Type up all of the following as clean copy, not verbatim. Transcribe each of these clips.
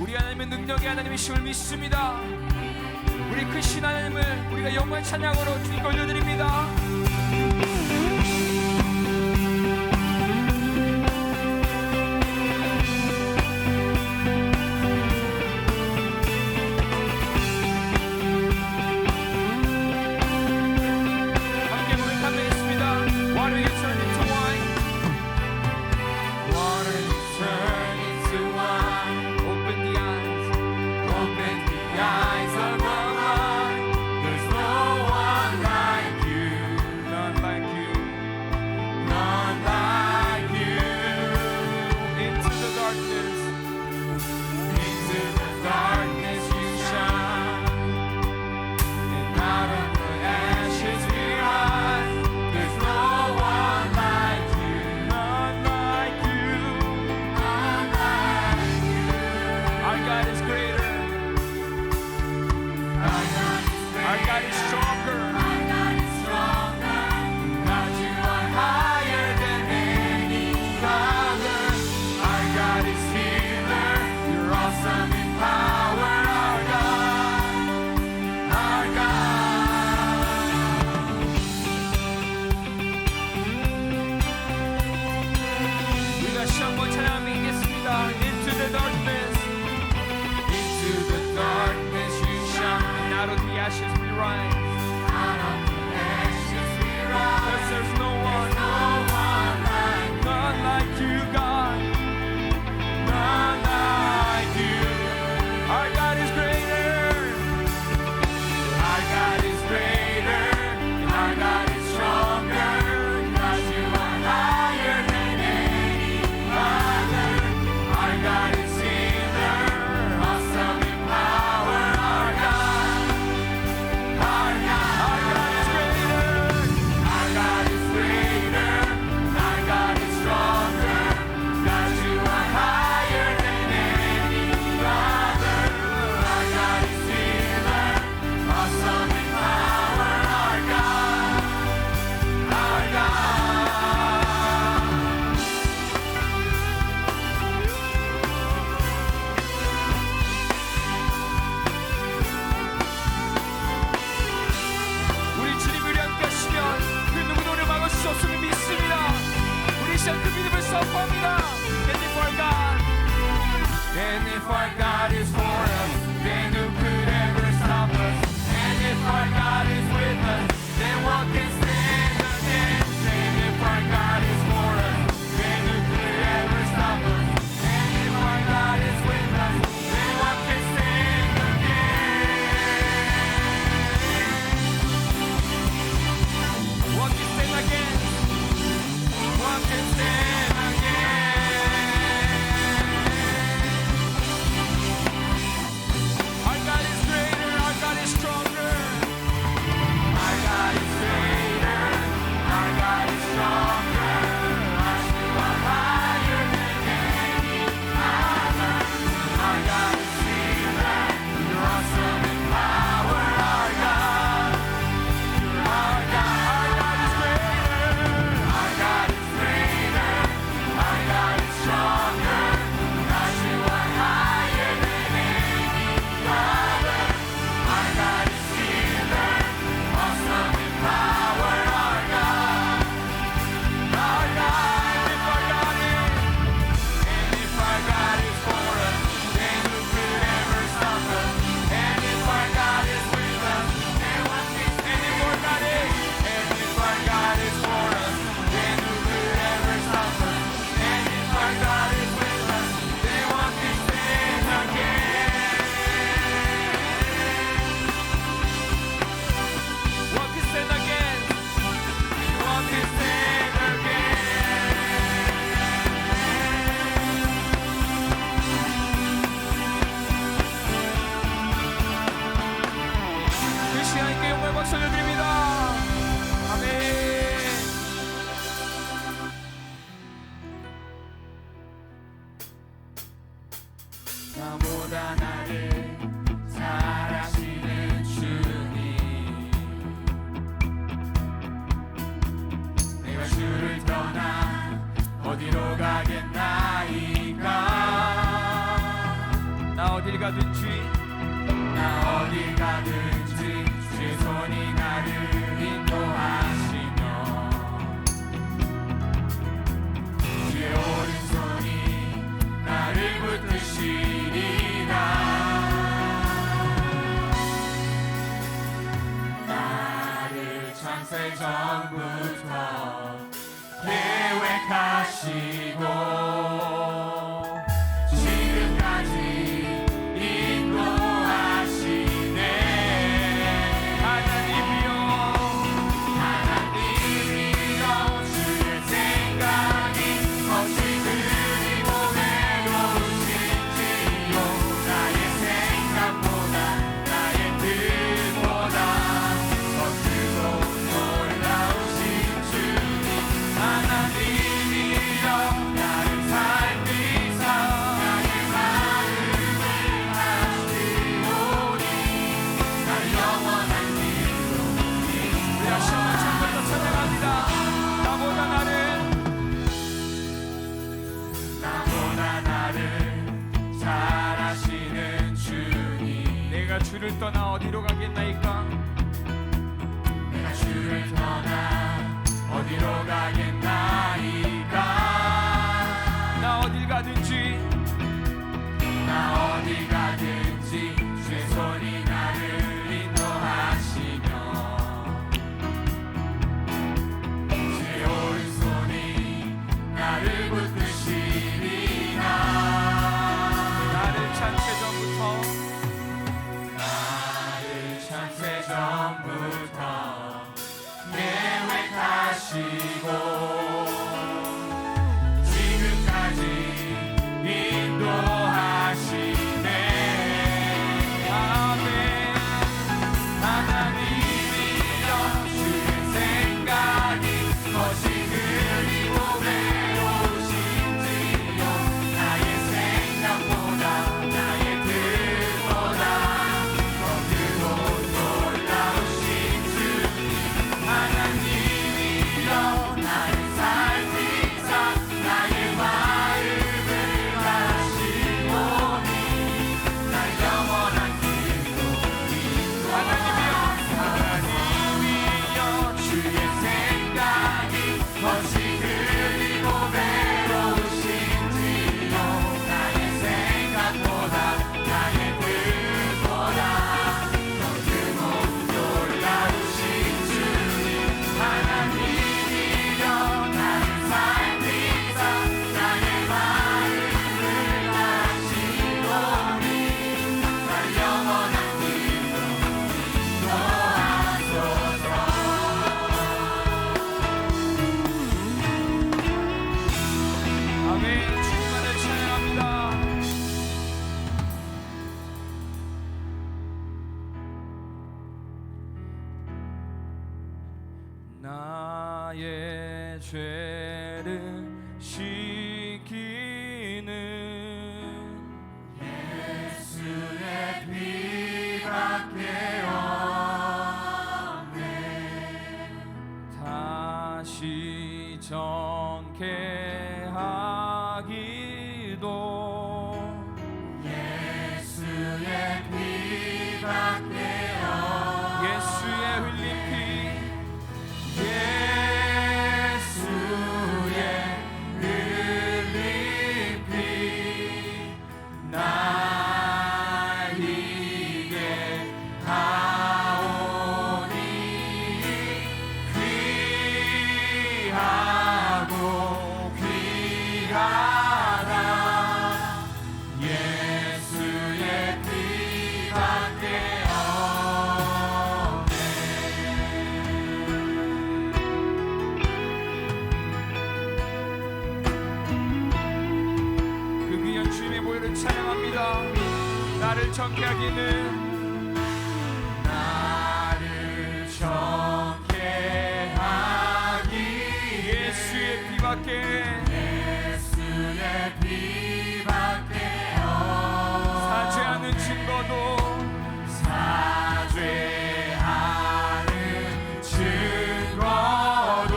우리 하나님의 능력의 하나님이심을 믿습니다. 우리 크신 하나님을 우리가 영광의 찬양으로 주님께 올려드립니다. 나보다 나를 사랑하시는 주님, 내가 주를 떠나 어디로 가겠나이까. 나 어딜 가든지 나 어딜 가든지 주의 손이 나를 인도하시며 주의 오른손이 나를 붙드시리라. 나를 창세 전부터 계획하시고 지금까지 인도하시네. 하나님이여 주의 생각이 어찌 그리 보배로우신지요. 나의 생각보다 나의 뜻보다 더 크고 놀라우신 주님. 하나님이여 나를 살피사 나의 마음을 하시오니 나를 영원한 길로 우리 다시 한번 찬양과 찬양합니다. 나보다 나를 잘 아시는 주님. 내가 주를 떠나 어디로 가겠나이까. 내가 주를 떠나 어디로 가겠나이까. 나 어딜 가든지 나 어디 가든지 주의 손이 나를 인도하시며 주의 오른손이 나를 붙드시리라. 나를 창세 전부터 계획하시고 지금까지 인도하시네. 아멘. 하나님이여 주의 생각이 어찌 그리 보배로우신지요. 나의 생각보다 나의 뜻보다 더 크고 놀라우신 주님. 하나님이여 나를 살피사 나의 마음을 하시오니 날 영원한 길로 하나님이여 주의 생각이 어찌 그리 보배로우신지요. 나의 생각보다 나의 뜻보다 더 크고 놀라우신 주님. 하나님이여 나를 살피사 나의 마음을 하시오니 날 영원한 길로 인도하소서. 아멘. 주님만을 찬양합니다. 나의 죄를 씻기는 예수의 피밖에 없네. 다시 정케 하기도 예수의 피밖에 없네. 예수의 흘린 피 예수의 흘린 피 나에게 하오니 귀하고 귀하다. 예수의 피밖에 없네. 그 귀한 주님의 보혈을 찬양합니다. 나를 정케 하기는 나를 정케 하기 예수의 피밖에 예수의 피밖에 없네. 사죄하는 증거도 사죄하는 증거도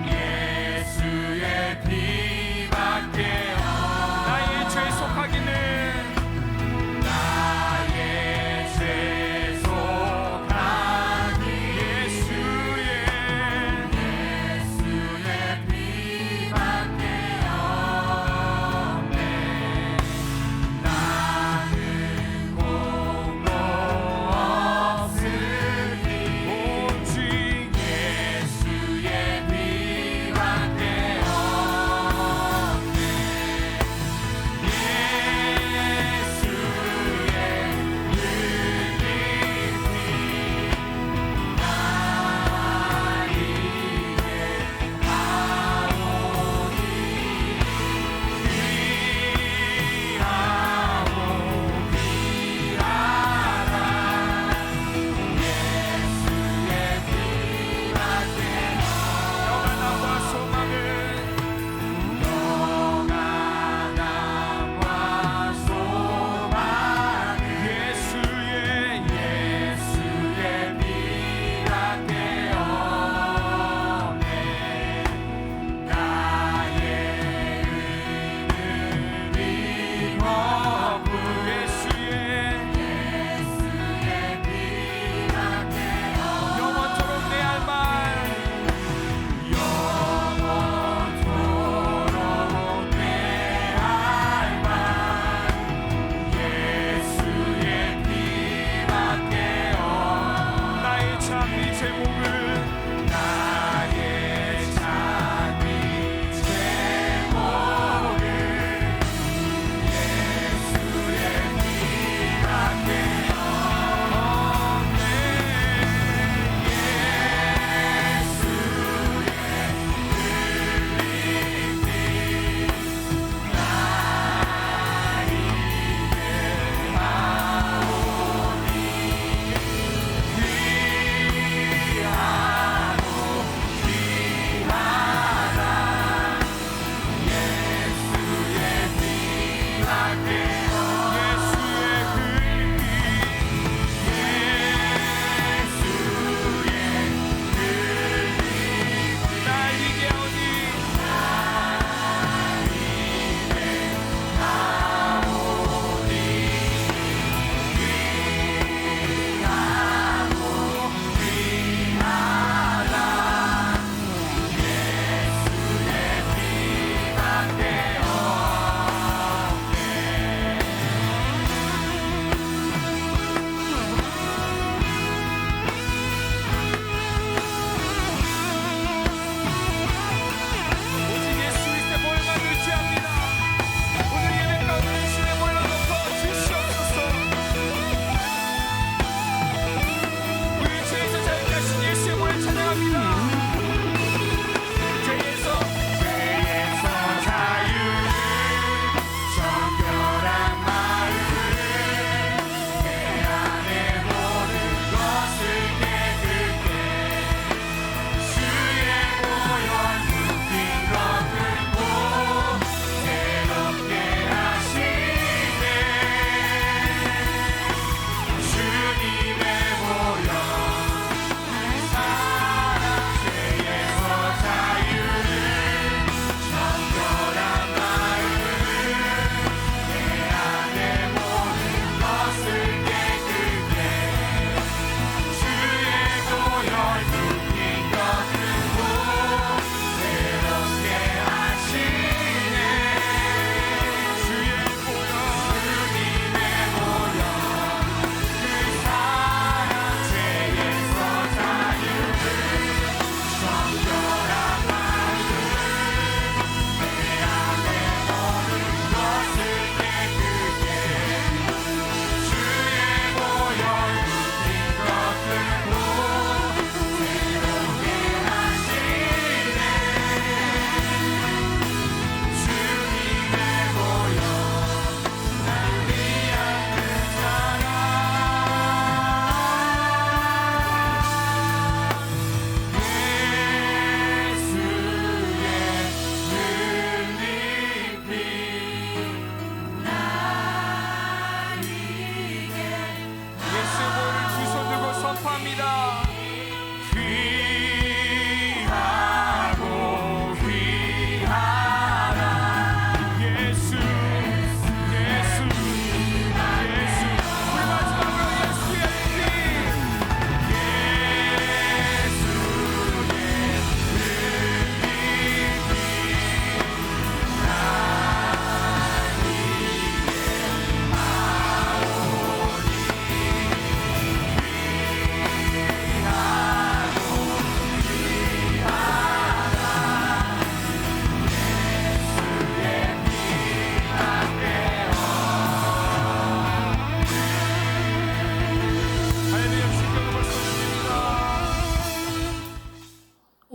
예수의 피밖에 없네. 나의 죄 속하기는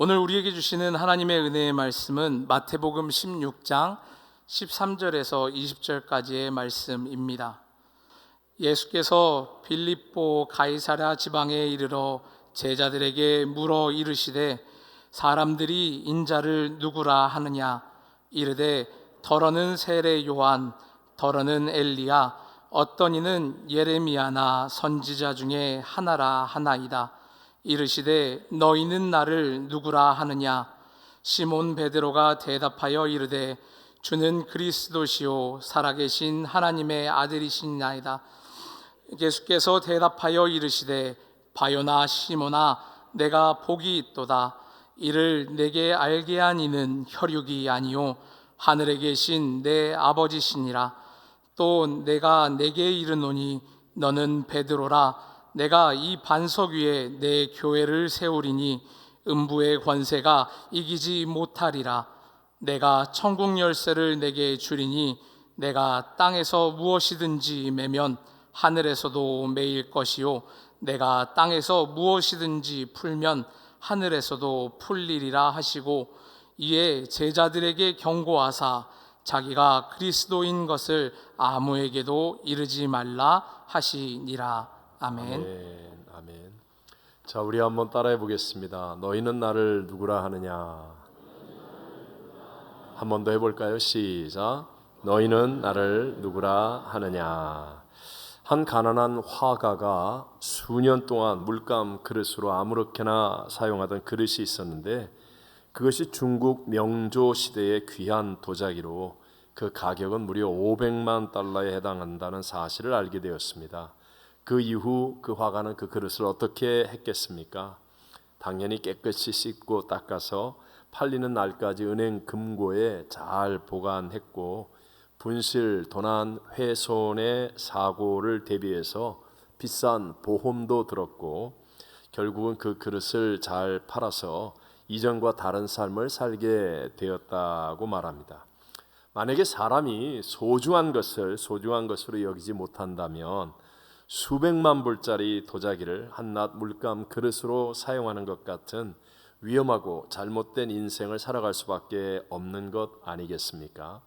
오늘 우리에게 주시는 하나님의 은혜의 말씀은 마태복음 16장 13절에서 20절까지의 말씀입니다. 예수께서 빌립보 가이사랴 지방에 이르러 제자들에게 물어 이르시되 사람들이 인자를 누구라 하느냐 이르되 더러는 세례 요한 더러는 엘리야 어떤 이는 예레미야나 선지자 중에 하나라 하나이다. 이르시되 너희는 나를 누구라 하느냐 시몬 베드로가 대답하여 이르되 주는 그리스도시요 살아계신 하나님의 아들이시나이다. 예수께서 대답하여 이르시되 바요나 시몬아 내가 복이 있도다. 이를 내게 알게 한 이는 혈육이 아니요 하늘에 계신 내 아버지시니라. 또 내가 내게 이르노니 너는 베드로라. 내가 이 반석 위에 내 교회를 세우리니 음부의 권세가 이기지 못하리라. 내가 천국 열쇠를 내게 주리니 내가 땅에서 무엇이든지 매면 하늘에서도 매일 것이요 내가 땅에서 무엇이든지 풀면 하늘에서도 풀리리라 하시고 이에 제자들에게 경고하사 자기가 그리스도인 것을 아무에게도 이르지 말라 하시니라. 아멘. 아멘. 아멘. 자, 우리 한번 따라해 보겠습니다. 너희는 나를 누구라 하느냐? 한 번 더 해볼까요? 시작. 너희는 나를 누구라 하느냐. 한 가난한 화가가 수년 동안 물감 그릇으로 아무렇게나 사용하던 그릇이 있었는데 그것이 중국 명조 시대의 귀한 도자기로 그 가격은 무려 500만 달러에 해당한다는 사실을 알게 되었습니다. 그 이후 그 화가는 그 그릇을 어떻게 했겠습니까? 당연히 깨끗이 씻고 닦아서 팔리는 날까지 은행 금고에 잘 보관했고 분실, 도난, 훼손의 사고를 대비해서 비싼 보험도 들었고 결국은 그 그릇을 잘 팔아서 이전과 다른 삶을 살게 되었다고 말합니다. 만약에 사람이 소중한 것을 소중한 것으로 여기지 못한다면 수백만 불짜리 도자기를 한낱 물감 그릇으로 사용하는 것 같은 위험하고 잘못된 인생을 살아갈 수밖에 없는 것 아니겠습니까?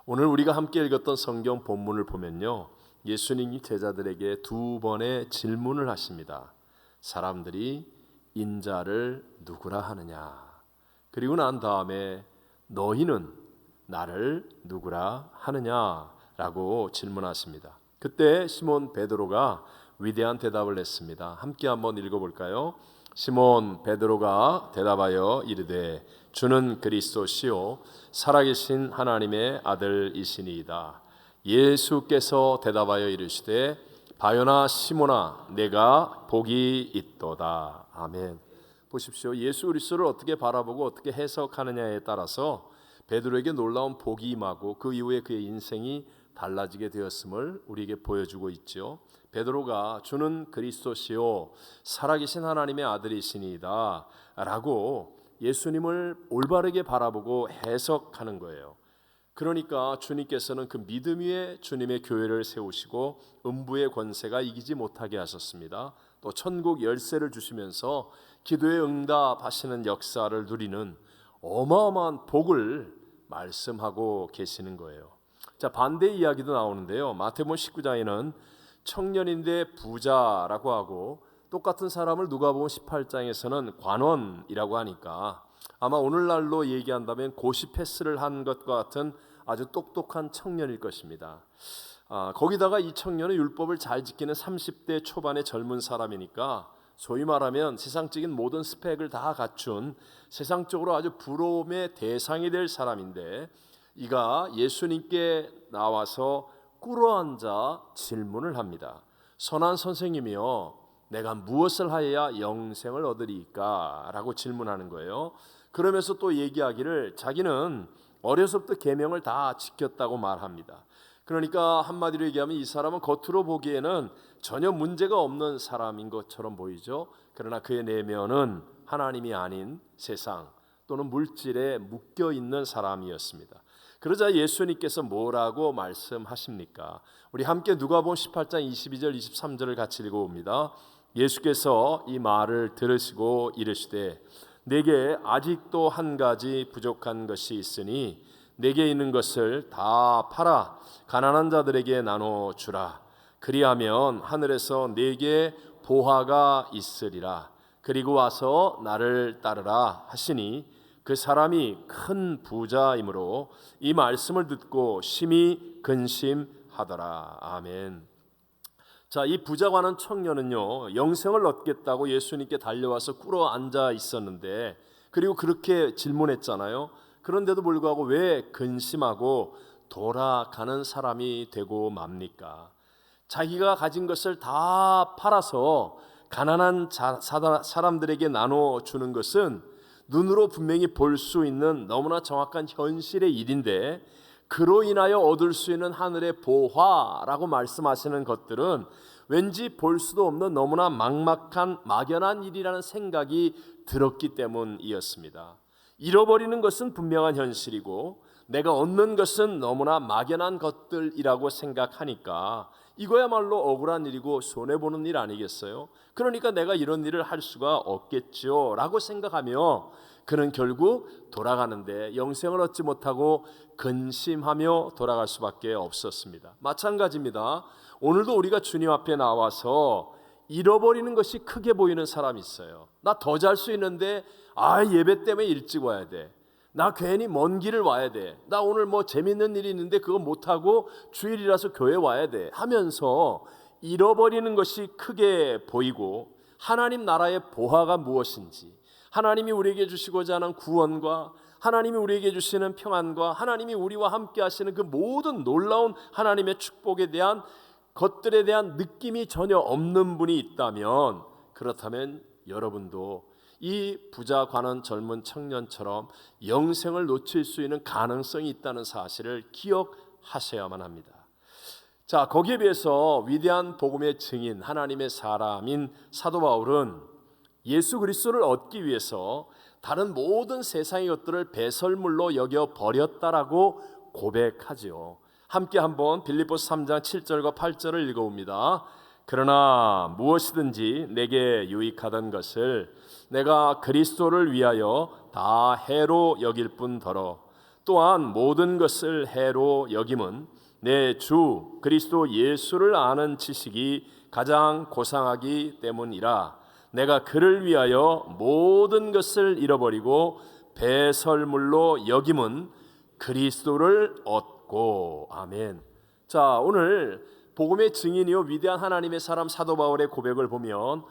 오늘 우리가 함께 읽었던 성경 본문을 보면요, 예수님이 제자들에게 두 번의 질문을 하십니다. 사람들이 인자를 누구라 하느냐, 그리고 난 다음에 너희는 나를 누구라 하느냐라고 질문하십니다. 그때 시몬 베드로가 위대한 대답을 했습니다. 함께 한번 읽어볼까요? 시몬 베드로가 대답하여 이르되 주는 그리스도시요 살아계신 하나님의 아들이시니이다. 예수께서 대답하여 이르시되 바요나 시몬아 내가 복이 있도다. 아멘. 보십시오. 예수 그리스도를 어떻게 바라보고 어떻게 해석하느냐에 따라서 베드로에게 놀라운 복이 임하고 그 이후에 그의 인생이 달라지게 되었음을 우리에게 보여주고 있죠. 베드로가 주는 그리스도시요 살아계신 하나님의 아들이시니이다 라고 예수님을 올바르게 바라보고 해석하는 거예요. 그러니까 주님께서는 그 믿음 위에 주님의 교회를 세우시고 음부의 권세가 이기지 못하게 하셨습니다. 또 천국 열쇠를 주시면서 기도에 응답하시는 역사를 누리는 어마어마한 복을 말씀하고 계시는 거예요. 자, 반대 이야기도 나오는데요. 마태복음 19장에는 청년인데 부자라고 하고 똑같은 사람을 누가복음 18장에서는 관원이라고 하니까 아마 오늘날로 얘기한다면 고시 패스를 한 것과 같은 아주 똑똑한 청년일 것입니다. 거기다가 이 청년은 율법을 잘 지키는 30대 초반의 젊은 사람이니까 소위 말하면 세상적인 모든 스펙을 다 갖춘 세상적으로 아주 부러움의 대상이 될 사람인데 이가 예수님께 나와서 꿇어앉아 질문을 합니다. 선한 선생님이여 내가 무엇을 하여야 영생을 얻으리까? 라고 질문하는 거예요. 그러면서 또 얘기하기를 자기는 어려서부터 계명을 다 지켰다고 말합니다. 그러니까 한마디로 얘기하면 이 사람은 겉으로 보기에는 전혀 문제가 없는 사람인 것처럼 보이죠. 그러나 그의 내면은 하나님이 아닌 세상 또는 물질에 묶여 있는 사람이었습니다. 그러자 예수님께서 뭐라고 말씀하십니까? 우리 함께 누가복음 18장 22절 23절을 같이 읽어봅니다. 예수께서 이 말을 들으시고 이르시되 내게 아직도 한 가지 부족한 것이 있으니 내게 있는 것을 다 팔아 가난한 자들에게 나눠 주라. 그리하면 하늘에서 내게 보화가 있으리라. 그리고 와서 나를 따르라 하시니 그 사람이 큰 부자이므로 이 말씀을 듣고 심히 근심하더라. 아멘. 자, 이 부자관한 청년은요 영생을 얻겠다고 예수님께 달려와서 꿇어 앉아 있었는데 그리고 그렇게 질문했잖아요. 그런데도 불구하고 왜 근심하고 돌아가는 사람이 되고 맙니까? 자기가 가진 것을 다 팔아서 가난한 사람들에게 나눠주는 것은 눈으로 분명히 볼 수 있는 너무나 정확한 현실의 일인데 그로 인하여 얻을 수 있는 하늘의 보화라고 말씀하시는 것들은 왠지 볼 수도 없는 너무나 막연한 일이라는 생각이 들었기 때문이었습니다. 잃어버리는 것은 분명한 현실이고 내가 얻는 것은 너무나 막연한 것들이라고 생각하니까 이거야말로 억울한 일이고 손해보는 일 아니겠어요? 그러니까 내가 이런 일을 할 수가 없겠죠 라고 생각하며 그는 결국 돌아가는데 영생을 얻지 못하고 근심하며 돌아갈 수밖에 없었습니다. 마찬가지입니다. 오늘도 우리가 주님 앞에 나와서 잃어버리는 것이 크게 보이는 사람이 있어요. 나 더 잘 수 있는데 예배 때문에 일찍 와야 돼. 나 괜히 먼 길을 와야 돼. 나 오늘 뭐 재밌는 일이 있는데 그거 못하고 주일이라서 교회 와야 돼 하면서 잃어버리는 것이 크게 보이고, 하나님 나라의 보화가 무엇인지, 하나님이 우리에게 주시고자 하는 구원과 하나님이 우리에게 주시는 평안과 하나님이 우리와 함께 하시는 그 모든 놀라운 하나님의 축복에 대한 것들에 대한 느낌이 전혀 없는 분이 있다면, 그렇다면 여러분도 이 부자 관원 젊은 청년처럼 영생을 놓칠 수 있는 가능성이 있다는 사실을 기억하셔야만 합니다. 자, 거기에 비해서 위대한 복음의 증인, 하나님의 사람인 사도 바울은 예수 그리스도를 얻기 위해서 다른 모든 세상의 것들을 배설물로 여겨 버렸다라고 고백하지요. 함께 한번 빌립보서 3장 7절과 8절을 읽어봅니다. 그러나 무엇이든지 내게 유익하던 것을 내가 그리스도를 위하여 다 해로 여길 뿐더러 또한 모든 것을 해로 여김은 내 주 그리스도 예수를 아는 지식이 가장 고상하기 때문이라. 내가 그를 위하여 모든 것을 잃어버리고 배설물로 여김은 그리스도를 얻고. 아멘. 자, 오늘 복음의 증인이요 위대한 하나님의 사람 사도 바울의 고백을 보면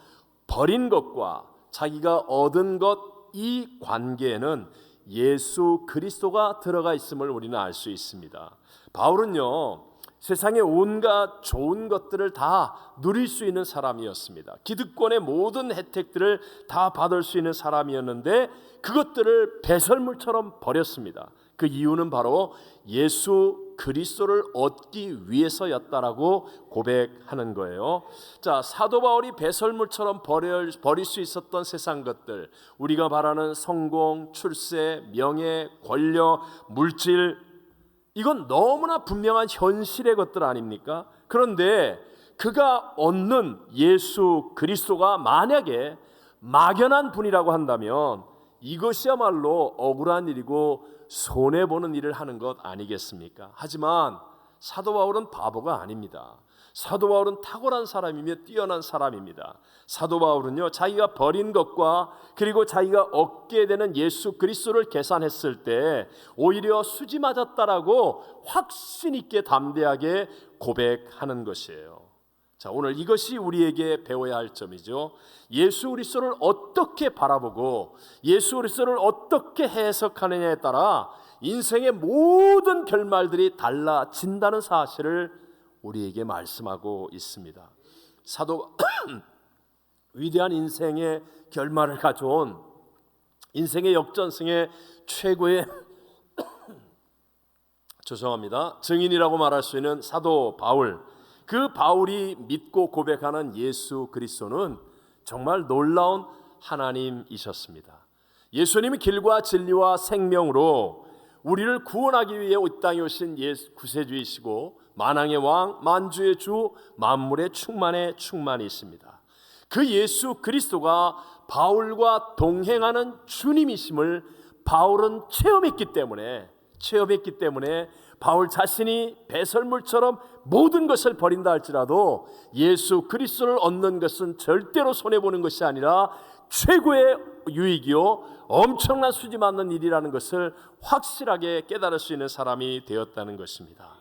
버린 것과 자기가 얻은 것, 이 관계에는 예수 그리스도가 들어가 있음을 우리는 알 수 있습니다. 바울은요 세상의 온갖 좋은 것들을 다 누릴 수 있는 사람이었습니다. 기득권의 모든 혜택들을 다 받을 수 있는 사람이었는데 그것들을 배설물처럼 버렸습니다. 그 이유는 바로 예수 그리스도를 얻기 위해서였다라고 고백하는 거예요. 자, 사도 바울이 배설물처럼 버릴 수 있었던 세상 것들, 우리가 바라는 성공, 출세, 명예, 권력, 물질, 이건 너무나 분명한 현실의 것들 아닙니까? 그런데 그가 얻는 예수 그리스도가 만약에 막연한 분이라고 한다면 이것이야말로 억울한 일이고 손해보는 일을 하는 것 아니겠습니까? 하지만 사도 바울은 바보가 아닙니다. 사도 바울은 탁월한 사람이며 뛰어난 사람입니다. 사도 바울은요 자기가 버린 것과 그리고 자기가 얻게 되는 예수 그리스도를 계산했을 때 오히려 수지 맞았다라고 확신 있게 담대하게 고백하는 것이에요. 자, 오늘 이것이 우리에게 배워야 할 점이죠. 예수 그리스도를 어떻게 바라보고 예수 그리스도를 어떻게 해석하느냐에 따라 인생의 모든 결말들이 달라진다는 사실을 우리에게 말씀하고 있습니다. 사도 위대한 인생의 결말을 가져온 인생의 역전승의 최고의 증인이라고 말할 수 있는 사도 바울, 그 바울이 믿고 고백하는 예수 그리스도는 정말 놀라운 하나님이셨습니다. 예수님이 길과 진리와 생명으로 우리를 구원하기 위해 이 땅에 오신 구세주이시고 만왕의 왕, 만주의 주, 만물의 충만의 충만이십니다. 그 예수 그리스도가 바울과 동행하는 주님이심을 바울은 체험했기 때문에 바울 자신이 배설물처럼 모든 것을 버린다 할지라도 예수 그리스도를 얻는 것은 절대로 손해보는 것이 아니라 최고의 유익이요 엄청난 수지 맞는 일이라는 것을 확실하게 깨달을 수 있는 사람이 되었다는 것입니다.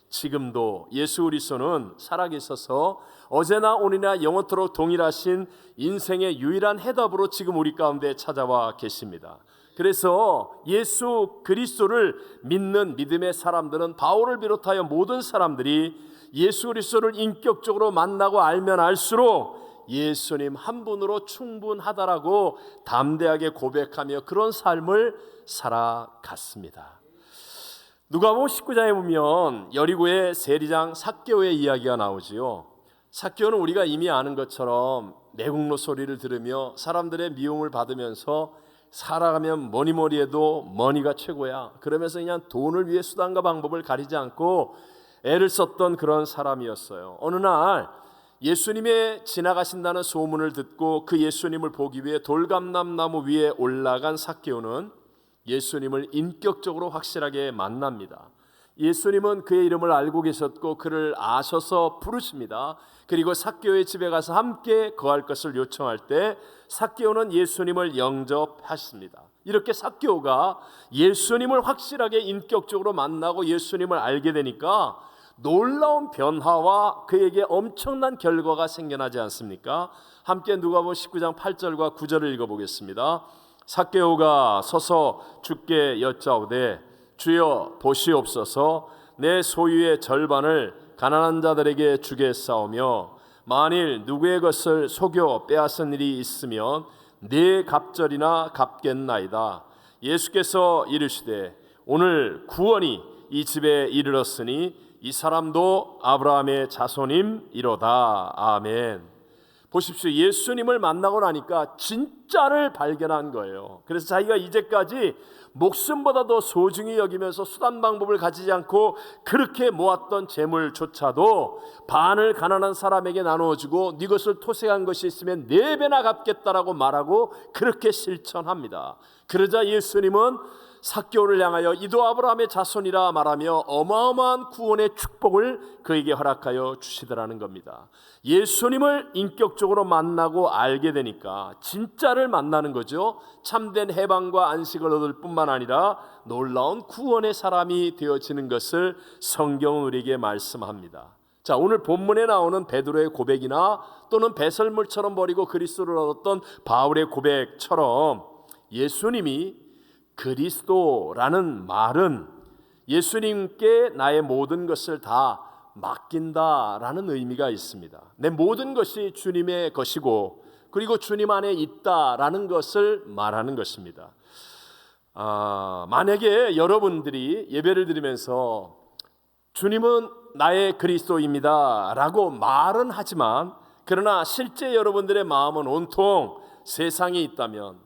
지금도 예수 그리스도는 살아계셔서 어제나 오늘이나 영원토록 동일하신 인생의 유일한 해답으로 지금 우리 가운데 찾아와 계십니다. 그래서 예수 그리스도를 믿는 믿음의 사람들은 바울을 비롯하여 모든 사람들이 예수 그리스도를 인격적으로 만나고 알면 알수록 예수님 한 분으로 충분하다라고 담대하게 고백하며 그런 삶을 살아갔습니다. 누가복음 19장에 보면 여리고의 세리장 삭개오의 이야기가 나오지요. 삭개오는 우리가 이미 아는 것처럼 매국노 소리를 들으며 사람들의 미움을 받으면서 살아가면 뭐니 해도 머니가 최고야, 그러면서 그냥 돈을 위해 수단과 방법을 가리지 않고 애를 썼던 그런 사람이었어요. 어느 날 예수님의 지나가신다는 소문을 듣고 그 예수님을 보기 위해 돌감람나무 위에 올라간 삭개오는 예수님을 인격적으로 확실하게 만납니다. 예수님은 그의 이름을 알고 계셨고 그를 아셔서 부르십니다. 그리고 삭개오의 집에 가서 함께 거할 것을 요청할 때 삭개오는 예수님을 영접하십니다. 이렇게 삭개오가 예수님을 확실하게 인격적으로 만나고 예수님을 알게 되니까 놀라운 변화와 그에게 엄청난 결과가 생겨나지 않습니까? 함께 누가복음 19장 8절과 9절을 읽어보겠습니다. 삭개오가 서서 주께 여짜오되 주여 보시옵소서 내 소유의 절반을 가난한 자들에게 주겠사오며 만일 누구의 것을 속여 빼앗은 일이 있으면 네 갑절이나 갚겠나이다. 예수께서 이르시되 오늘 구원이 이 집에 이르렀으니 이 사람도 아브라함의 자손임이로다. 아멘. 보십시오. 예수님을 만나고 나니까 진짜를 발견한 거예요. 그래서 자기가 이제까지 목숨보다 더 소중히 여기면서 수단 방법을 가지지 않고 그렇게 모았던 재물조차도 반을 가난한 사람에게 나누어주고 네 것을 토색한 것이 있으면 4배나 갚겠다라고 말하고 그렇게 실천합니다. 그러자 예수님은 삭개오를 향하여 이도 아브라함의 자손이라 말하며 어마어마한 구원의 축복을 그에게 허락하여 주시더라는 겁니다. 예수님을 인격적으로 만나고 알게 되니까 진짜를 만나는 거죠. 참된 해방과 안식을 얻을 뿐만 아니라 놀라운 구원의 사람이 되어지는 것을 성경은 우리에게 말씀합니다. 자, 오늘 본문에 나오는 베드로의 고백이나 또는 배설물처럼 버리고 그리스도를 얻었던 바울의 고백처럼 예수님이 그리스도라는 말은 예수님께 나의 모든 것을 다 맡긴다라는 의미가 있습니다. 내 모든 것이 주님의 것이고 그리고 주님 안에 있다라는 것을 말하는 것입니다. 만약에 여러분들이 예배를 드리면서 주님은 나의 그리스도입니다 라고 말은 하지만 그러나 실제 여러분들의 마음은 온통 세상에 있다면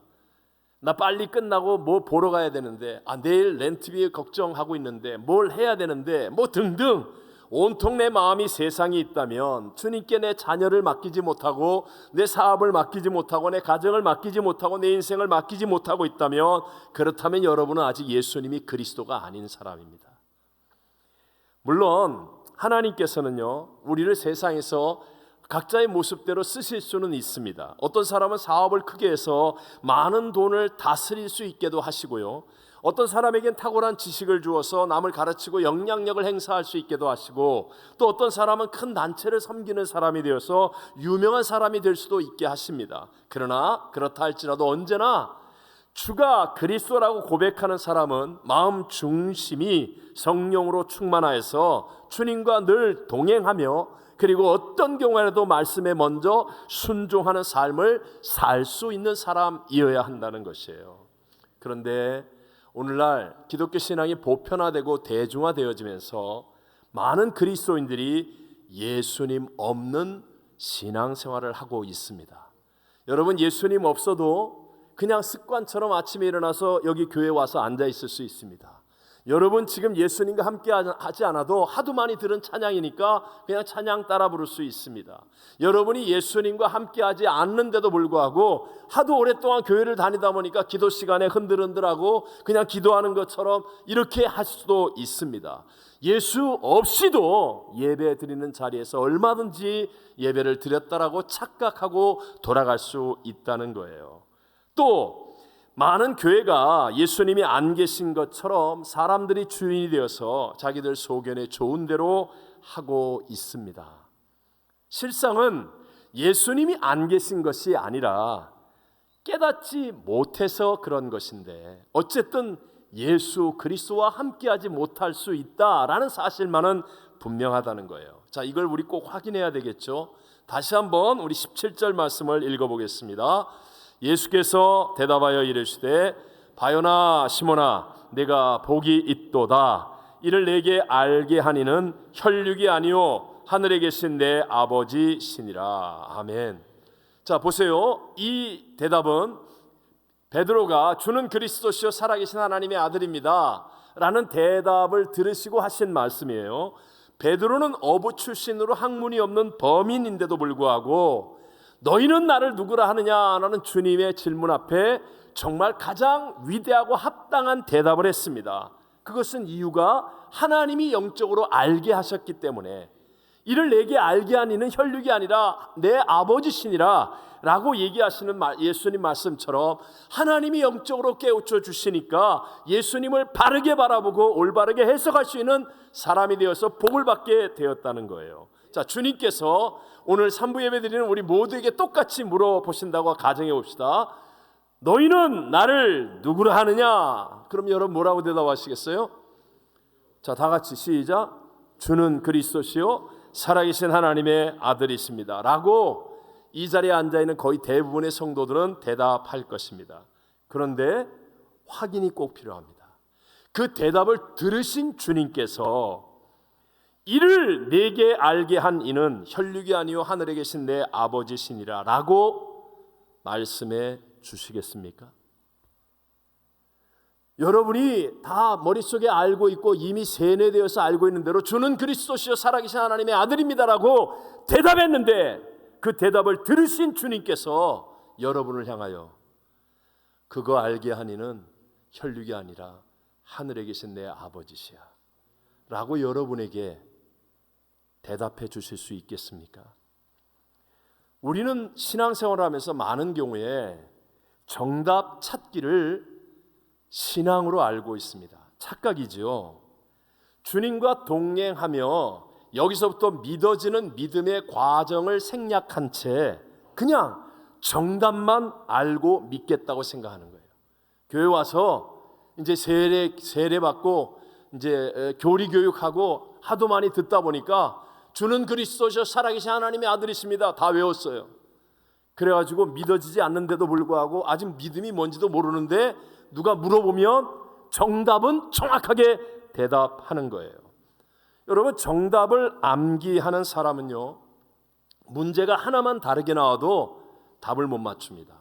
나 빨리 끝나고 뭐 보러 가야 되는데 내일 렌트비 걱정하고 있는데 뭘 해야 되는데 뭐 등등 온통 내 마음이 세상에 있다면 주님께 내 자녀를 맡기지 못하고 내 사업을 맡기지 못하고 내 가정을 맡기지 못하고 내 인생을 맡기지 못하고 있다면 그렇다면 여러분은 아직 예수님이 그리스도가 아닌 사람입니다. 물론 하나님께서는요 우리를 세상에서 각자의 모습대로 쓰실 수는 있습니다. 어떤 사람은 사업을 크게 해서 많은 돈을 다스릴 수 있게도 하시고요. 어떤 사람에겐 탁월한 지식을 주어서 남을 가르치고 영향력을 행사할 수 있게도 하시고 또 어떤 사람은 큰 단체를 섬기는 사람이 되어서 유명한 사람이 될 수도 있게 하십니다. 그러나 그렇다 할지라도 언제나 주가 그리스도라고 고백하는 사람은 마음 중심이 성령으로 충만하여서 주님과 늘 동행하며 그리고 어떤 경우에도 말씀에 먼저 순종하는 삶을 살 수 있는 사람이어야 한다는 것이에요. 그런데 오늘날 기독교 신앙이 보편화되고 대중화되어지면서 많은 그리스도인들이 예수님 없는 신앙생활을 하고 있습니다. 여러분 예수님 없어도 그냥 습관처럼 아침에 일어나서 여기 교회에 와서 앉아 있을 수 있습니다. 여러분 지금 예수님과 함께 하지 않아도 하도 많이 들은 찬양이니까 그냥 찬양 따라 부를 수 있습니다. 여러분이 예수님과 함께 하지 않는데도 불구하고 하도 오랫동안 교회를 다니다 보니까 기도 시간에 흔들흔들하고 그냥 기도하는 것처럼 이렇게 할 수도 있습니다. 예수 없이도 예배 드리는 자리에서 얼마든지 예배를 드렸다라고 착각하고 돌아갈 수 있다는 거예요. 또 많은 교회가 예수님이 안 계신 것처럼 사람들이 주인이 되어서 자기들 소견에 좋은 대로 하고 있습니다. 실상은 예수님이 안 계신 것이 아니라 깨닫지 못해서 그런 것인데 어쨌든 예수 그리스도와 함께하지 못할 수 있다라는 사실만은 분명하다는 거예요. 자, 이걸 우리 꼭 확인해야 되겠죠. 다시 한번 우리 17절 말씀을 읽어보겠습니다. 예수께서 대답하여 이르시되 바요나 시몬아 내가 복이 있도다. 이를 내게 알게 하니는 혈육이 아니요 하늘에 계신 내 아버지시니라. 아멘. 자 보세요. 이 대답은 베드로가 주는 그리스도시요 살아계신 하나님의 아들입니다 라는 대답을 들으시고 하신 말씀이에요. 베드로는 어부 출신으로 학문이 없는 범인인데도 불구하고 너희는 나를 누구라 하느냐라는 주님의 질문 앞에 정말 가장 위대하고 합당한 대답을 했습니다. 그것은 이유가 하나님이 영적으로 알게 하셨기 때문에 이를 내게 알게 한 이는 혈육이 아니라 내 아버지시니라 라고 얘기하시는 예수님 말씀처럼 하나님이 영적으로 깨우쳐 주시니까 예수님을 바르게 바라보고 올바르게 해석할 수 있는 사람이 되어서 복을 받게 되었다는 거예요. 자, 주님께서 오늘 3부 예배 드리는 우리 모두에게 똑같이 물어보신다고 가정해 봅시다. 너희는 나를 누구라 하느냐? 그럼 여러분 뭐라고 대답하시겠어요? 자, 다 같이 시작. 주는 그리스도시요 살아계신 하나님의 아들이십니다 라고 이 자리에 앉아있는 거의 대부분의 성도들은 대답할 것입니다. 그런데 확인이 꼭 필요합니다. 그 대답을 들으신 주님께서 이를 내게 알게 한 이는 혈육이 아니요 하늘에 계신 내 아버지시니라 라고 말씀해 주시겠습니까? 여러분이 다 머릿속에 알고 있고 이미 세뇌되어서 알고 있는 대로 주는 그리스도시요 살아계신 하나님의 아들입니다라고 대답했는데 그 대답을 들으신 주님께서 여러분을 향하여 그거 알게 하니는 혈육이 아니라 하늘에 계신 내 아버지시야 라고 여러분에게 대답해 주실 수 있겠습니까? 우리는 신앙생활을 하면서 많은 경우에 정답 찾기를 신앙으로 알고 있습니다. 착각이죠. 주님과 동행하며 여기서부터 믿어지는 믿음의 과정을 생략한 채 그냥 정답만 알고 믿겠다고 생각하는 거예요. 교회 와서 이제 세례 받고 이제 교리 교육하고 하도 많이 듣다 보니까 주는 그리스도시요 살아계신 하나님의 아들이십니다. 다 외웠어요. 그래가지고 믿어지지 않는데도 불구하고 아직 믿음이 뭔지도 모르는데 누가 물어보면 정답은 정확하게 대답하는 거예요. 여러분, 정답을 암기하는 사람은요, 문제가 하나만 다르게 나와도 답을 못 맞춥니다.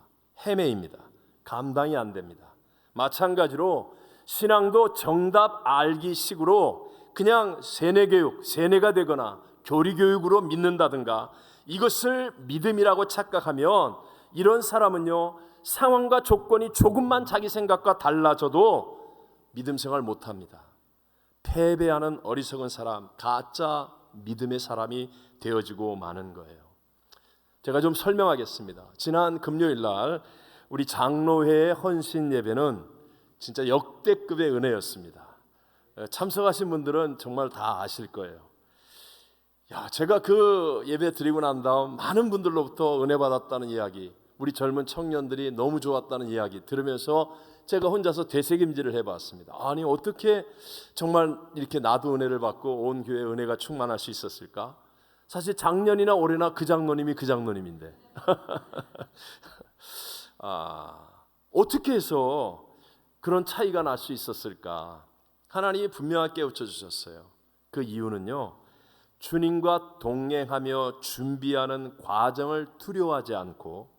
헤매입니다. 감당이 안 됩니다. 마찬가지로 신앙도 정답 알기식으로 그냥 세뇌교육, 세뇌가 되거나 교리교육으로 믿는다든가 이것을 믿음이라고 착각하면 이런 사람은요, 상황과 조건이 조금만 자기 생각과 달라져도 믿음 생활 못합니다. 패배하는 어리석은 사람, 가짜 믿음의 사람이 되어지고 마는 거예요. 제가 좀 설명하겠습니다. 지난 금요일 날 우리 장로회의 헌신 예배는 진짜 역대급의 은혜였습니다. 참석하신 분들은 정말 다 아실 거예요. 제가 그 예배 드리고 난 다음 많은 분들로부터 은혜 받았다는 이야기, 우리 젊은 청년들이 너무 좋았다는 이야기 들으면서 제가 혼자서 되새김질을 해봤습니다. 아니, 어떻게 정말 이렇게 나도 은혜를 받고 온 교회에 은혜가 충만할 수 있었을까? 사실 작년이나 올해나 그 장로님이 그 장로님인데 어떻게 해서 그런 차이가 날 수 있었을까? 하나님이 분명하게 깨우쳐 주셨어요. 그 이유는요, 주님과 동행하며 준비하는 과정을 두려워하지 않고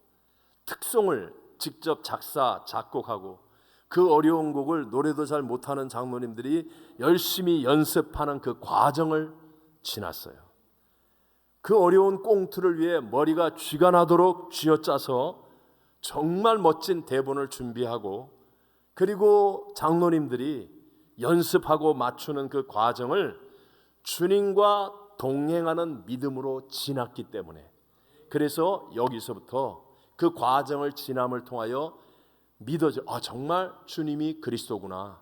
특송을 직접 작사, 작곡하고 그 어려운 곡을 노래도 잘 못하는 장로님들이 열심히 연습하는 그 과정을 지났어요. 그 어려운 꽁트를 위해 머리가 쥐가 나도록 쥐어짜서 정말 멋진 대본을 준비하고 그리고 장로님들이 연습하고 맞추는 그 과정을 주님과 동행하는 믿음으로 지났기 때문에 그래서 여기서부터 그 과정을 지남을 통하여 믿어져. 정말 주님이 그리스도구나.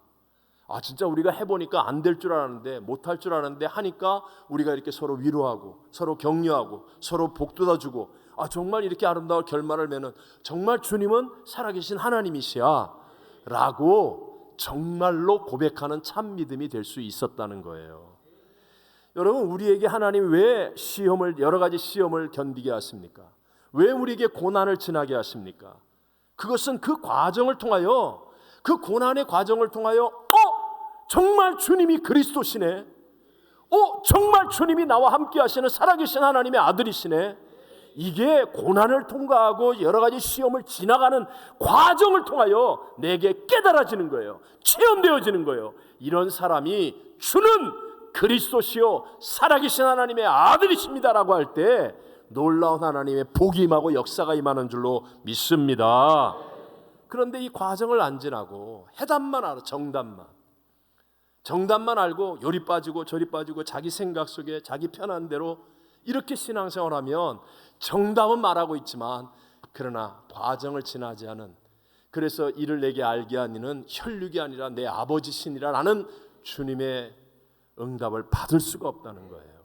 진짜 우리가 해보니까 안 될 줄 알았는데 못할 줄 알았는데 하니까 우리가 이렇게 서로 위로하고 서로 격려하고 서로 복돋아주고 정말 이렇게 아름다운 결말을 맺는 정말 주님은 살아계신 하나님이시야 라고 정말로 고백하는 참 믿음이 될 수 있었다는 거예요. 여러분, 우리에게 하나님이 왜 여러 가지 시험을 견디게 하십니까? 왜 우리에게 고난을 지나게 하십니까? 그것은 그 과정을 통하여 그 고난의 과정을 통하여 정말 주님이 그리스도시네. 정말 주님이 나와 함께 하시는 살아계신 하나님의 아들이시네. 이게 고난을 통과하고 여러 가지 시험을 지나가는 과정을 통하여 내게 깨달아지는 거예요. 체험되어지는 거예요. 이런 사람이 주는 그리스도시요 살아계신 하나님의 아들이십니다라고 할 때 놀라운 하나님의 복이 임하고 역사가 임하는 줄로 믿습니다. 그런데 이 과정을 안 지나고 해답만 알아, 정답만. 정답만 알고 요리 빠지고 저리 빠지고 자기 생각 속에 자기 편한 대로 이렇게 신앙생활하면 정답은 말하고 있지만 그러나 과정을 지나지 않은, 그래서 이를 내게 알게 한 이는 혈육이 아니라 내 아버지시니라라는 주님의 응답을 받을 수가 없다는 거예요.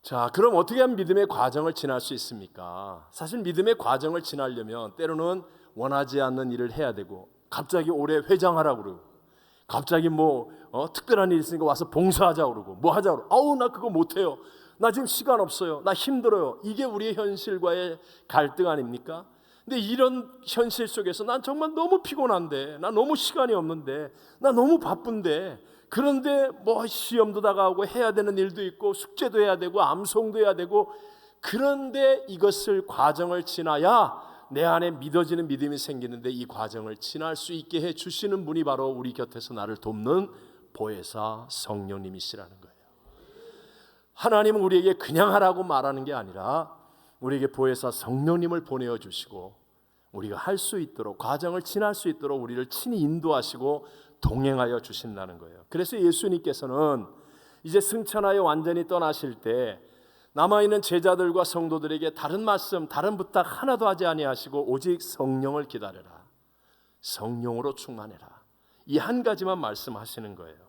자, 그럼 어떻게 하면 믿음의 과정을 지날 수 있습니까? 사실 믿음의 과정을 지나려면 때로는 원하지 않는 일을 해야 되고, 갑자기 올해 회장하라고 그러고, 갑자기 특별한 일이 있으니까 와서 봉사하자고 그러고, 뭐 하자고 그러고, 아우 나 그거 못해요, 나 지금 시간 없어요, 나 힘들어요. 이게 우리의 현실과의 갈등 아닙니까? 근데 이런 현실 속에서 난 정말 너무 피곤한데, 나 너무 시간이 없는데, 나 너무 바쁜데, 그런데 시험도 다가오고 해야 되는 일도 있고 숙제도 해야 되고 암송도 해야 되고, 그런데 이것을 과정을 지나야 내 안에 믿어지는 믿음이 생기는데, 이 과정을 지날 수 있게 해 주시는 분이 바로 우리 곁에서 나를 돕는 보혜사 성령님이시라는 거예요. 하나님은 우리에게 그냥 하라고 말하는 게 아니라 우리에게 보혜사 성령님을 보내어 주시고 우리가 할 수 있도록, 과정을 지날 수 있도록 우리를 친히 인도하시고 동행하여 주신다는 거예요. 그래서 예수님께서는 이제 승천하여 완전히 떠나실 때 남아있는 제자들과 성도들에게 다른 말씀, 다른 부탁 하나도 하지 아니하시고 오직 성령을 기다려라, 성령으로 충만해라, 이 한 가지만 말씀하시는 거예요.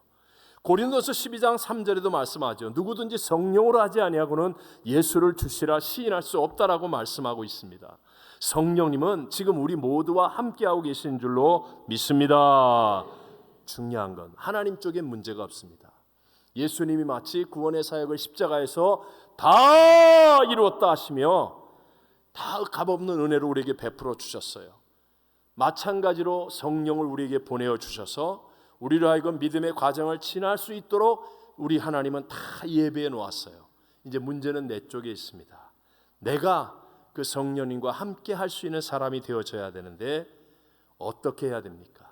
고린도서 12장 3절에도 말씀하죠. 누구든지 성령으로 하지 아니하고는 예수를 주시라 시인할 수 없다라고 말씀하고 있습니다. 성령님은 지금 우리 모두와 함께하고 계신 줄로 믿습니다. 중요한 건 하나님 쪽에 문제가 없습니다. 예수님이 마치 구원의 사역을 십자가에서 다 이루었다 하시며 다 값없는 은혜로 우리에게 베풀어 주셨어요. 마찬가지로 성령을 우리에게 보내어 주셔서 우리로 하여금 믿음의 과정을 지날 수 있도록 우리 하나님은 다 예배해 놓았어요. 이제 문제는 내 쪽에 있습니다. 내가 그 성령님과 함께 할 수 있는 사람이 되어져야 되는데 어떻게 해야 됩니까?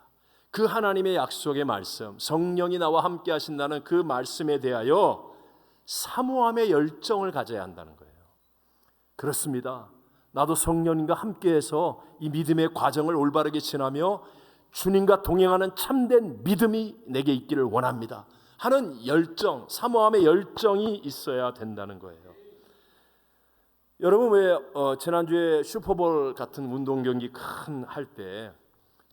그 하나님의 약속의 말씀, 성령이 나와 함께 하신다는 그 말씀에 대하여 사모함의 열정을 가져야 한다는 거예요. 그렇습니다. 나도 성령님과 함께해서 이 믿음의 과정을 올바르게 지나며 주님과 동행하는 참된 믿음이 내게 있기를 원합니다 하는 열정, 사모함의 열정이 있어야 된다는 거예요. 여러분, 왜 지난주에 슈퍼볼 같은 운동 경기 큰 할 때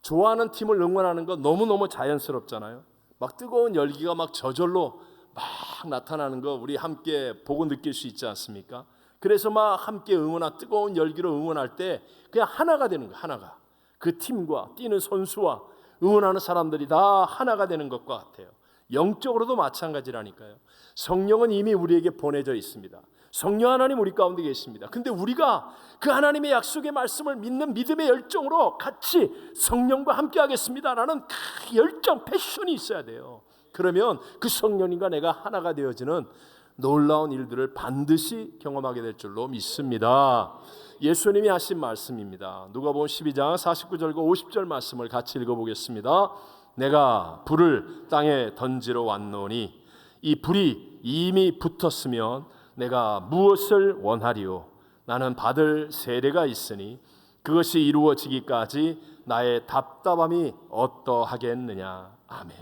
좋아하는 팀을 응원하는 거 너무너무 자연스럽잖아요. 막 뜨거운 열기가 막 저절로 막 나타나는 거 우리 함께 보고 느낄 수 있지 않습니까? 그래서 막 함께 뜨거운 열기로 응원할 때 그냥 하나가 되는 거예요. 하나가. 그 팀과 뛰는 선수와 응원하는 사람들이 다 하나가 되는 것과 같아요. 영적으로도 마찬가지라니까요. 성령은 이미 우리에게 보내져 있습니다. 성령 하나님 우리 가운데 계십니다. 근데 우리가 그 하나님의 약속의 말씀을 믿는 믿음의 열정으로 같이 성령과 함께 하겠습니다라는 그 열정, 패션이 있어야 돼요. 그러면 그 성령님과 내가 하나가 되어지는 놀라운 일들을 반드시 경험하게 될 줄로 믿습니다. 예수님이 하신 말씀입니다. 누가복음 12장 49절과 50절 말씀을 같이 읽어보겠습니다. 내가 불을 땅에 던지러 왔노니 이 불이 이미 붙었으면 내가 무엇을 원하리요? 나는 받을 세례가 있으니 그것이 이루어지기까지 나의 답답함이 어떠하겠느냐. 아멘.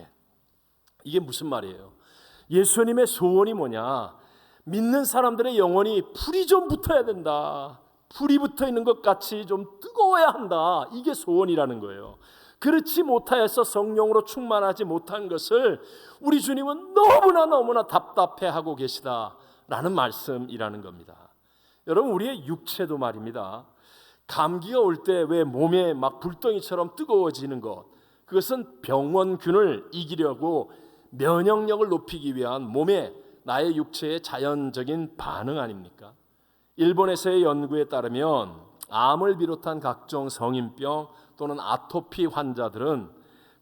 이게 무슨 말이에요? 예수님의 소원이 뭐냐? 믿는 사람들의 영혼이 불이 좀 붙어야 된다. 불이 붙어 있는 것 같이 좀 뜨거워야 한다. 이게 소원이라는 거예요. 그렇지 못하여서 성령으로 충만하지 못한 것을 우리 주님은 너무나 답답해하고 계시다라는 말씀이라는 겁니다. 여러분, 우리의 육체도 말입니다. 감기가 올 때 왜 몸에 막 불덩이처럼 뜨거워지는 것, 그것은 병원균을 이기려고 면역력을 높이기 위한 몸의 나의 육체의 자연적인 반응 아닙니까? 일본에서의 연구에 따르면 암을 비롯한 각종 성인병 또는 아토피 환자들은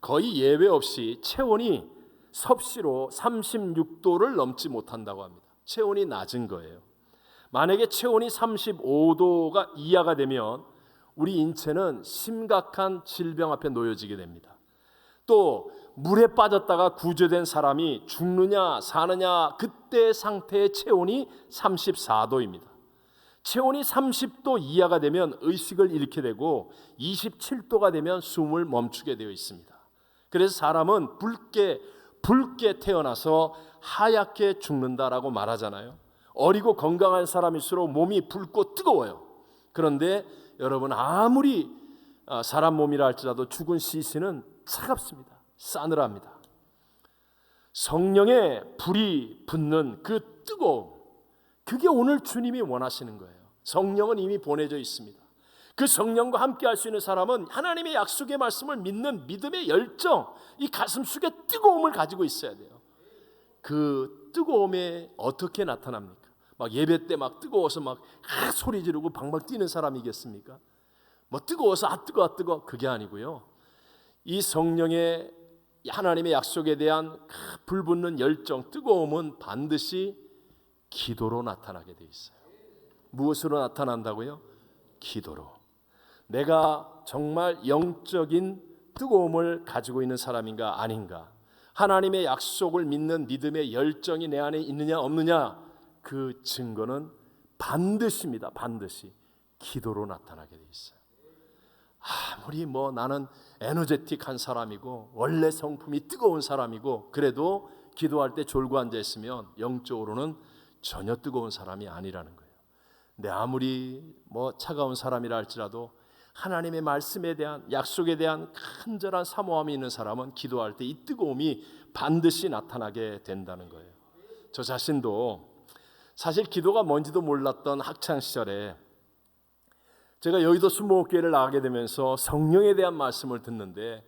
거의 예외 없이 체온이 섭씨로 36도를 넘지 못한다고 합니다. 체온이 낮은 거예요. 만약에 체온이 35도가 이하가 되면 우리 인체는 심각한 질병 앞에 놓여지게 됩니다. 또 물에 빠졌다가 구조된 사람이 죽느냐 사느냐, 그때 상태의 체온이 34도입니다. 체온이 30도 이하가 되면 의식을 잃게 되고 27도가 되면 숨을 멈추게 되어 있습니다. 그래서 사람은 붉게 붉게 태어나서 하얗게 죽는다라고 말하잖아요. 어리고 건강한 사람일수록 몸이 붉고 뜨거워요. 그런데 여러분, 아무리 사람 몸이라 할지라도 죽은 시신은 차갑습니다. 싸늘합니다. 성령의 불이 붙는 그 뜨거움, 그게 오늘 주님이 원하시는 거예요. 성령은 이미 보내져 있습니다. 그 성령과 함께 할 수 있는 사람은 하나님의 약속의 말씀을 믿는 믿음의 열정, 이 가슴 속에 뜨거움을 가지고 있어야 돼요. 그 뜨거움에 어떻게 나타납니까? 막 예배 때 막 뜨거워서 막 소리 지르고 방방 뛰는 사람이겠습니까? 뭐 뜨거워서 뜨거워 그게 아니고요. 이 성령의 하나님의 약속에 대한 불붙는 열정, 뜨거움은 반드시 기도로 나타나게 돼 있어요. 무엇으로 나타난다고요? 기도로. 내가 정말 영적인 뜨거움을 가지고 있는 사람인가 아닌가, 하나님의 약속을 믿는 믿음의 열정이 내 안에 있느냐 없느냐, 그 증거는 반드시입니다. 반드시 기도로 나타나게 돼 있어요. 아무리 나는 에너제틱한 사람이고 원래 성품이 뜨거운 사람이고 그래도 기도할 때 졸고 앉아 있으면 영적으로는 전혀 뜨거운 사람이 아니라는 거예요. 근데 아무리 차가운 사람이라 할지라도 하나님의 말씀에 대한, 약속에 대한 간절한 사모함이 있는 사람은 기도할 때 이 뜨거움이 반드시 나타나게 된다는 거예요. 저 자신도 사실 기도가 뭔지도 몰랐던 학창 시절에 제가 여의도 순복음교회를 나가게 되면서 성령에 대한 말씀을 듣는데,